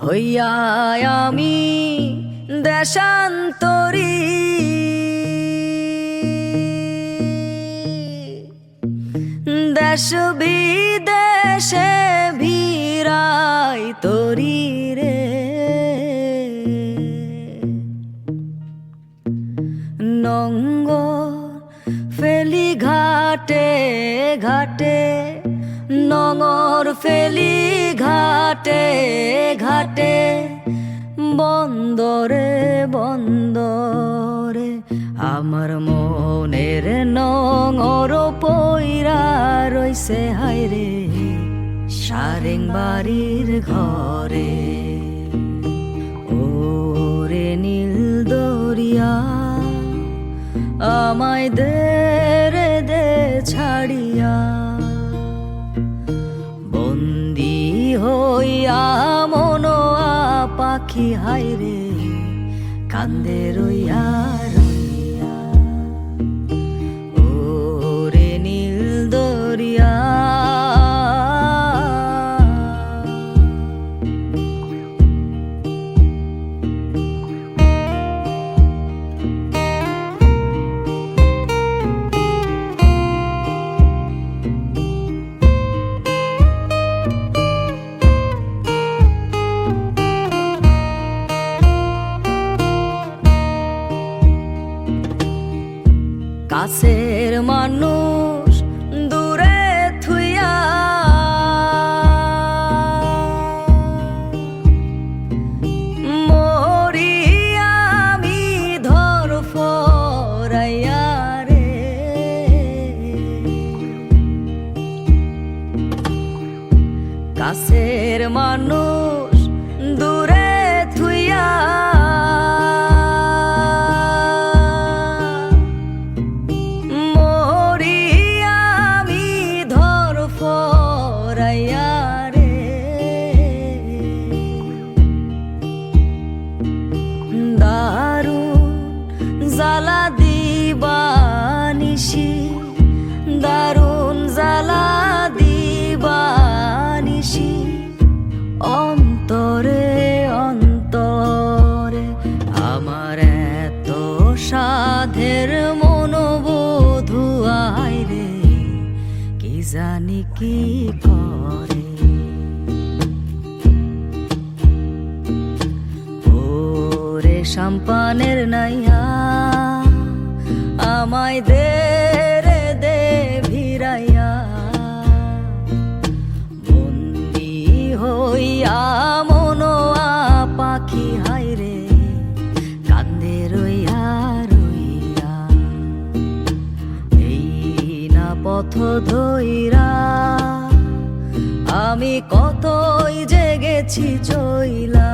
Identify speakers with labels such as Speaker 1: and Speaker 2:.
Speaker 1: হইয়া আমি দেশান্তরী, দেশ বিদেশে ভিড়াই তরি রে। নঙ্গর ফেলি ঘাটে ঘাটে, নঙর ফেলি ঘাটে ঘাটে, বন্দরে বন্দরে আমার মনের নঙর পইরা রইছে হায়রে সারেং বাড়ির ঘরে। ওরে নীল দরিয়া আমায় দে রে দে ছাড়িয়া, বন্দি হইয়া মনোয়া পাখি হায়রে কান্দে রইয়া রইয়া। ওরে নীল দরিয়া কাছের মানুষ দূরে থুইয়া, মরি আমি ধর ফরাইয়া রে। কাছের মানুষ দূরে থুইয়া, জ্বালা দিবানিশি, দারুণ জ্বালা দিবানিশি, অন্তরে অন্তরে আমার এত সাধের মনোবধু আইরে কি জানি কি করে। ওরে সাম্পানের নাইয়া আমায় দে রে দে ভিড়াইয়া, বন্দি হইয়া মনোয়া পাখি হায়রে কান্দে রইয়া রইয়া। এই না পথ ধইরা আমি কতই যে গেছি চইলা।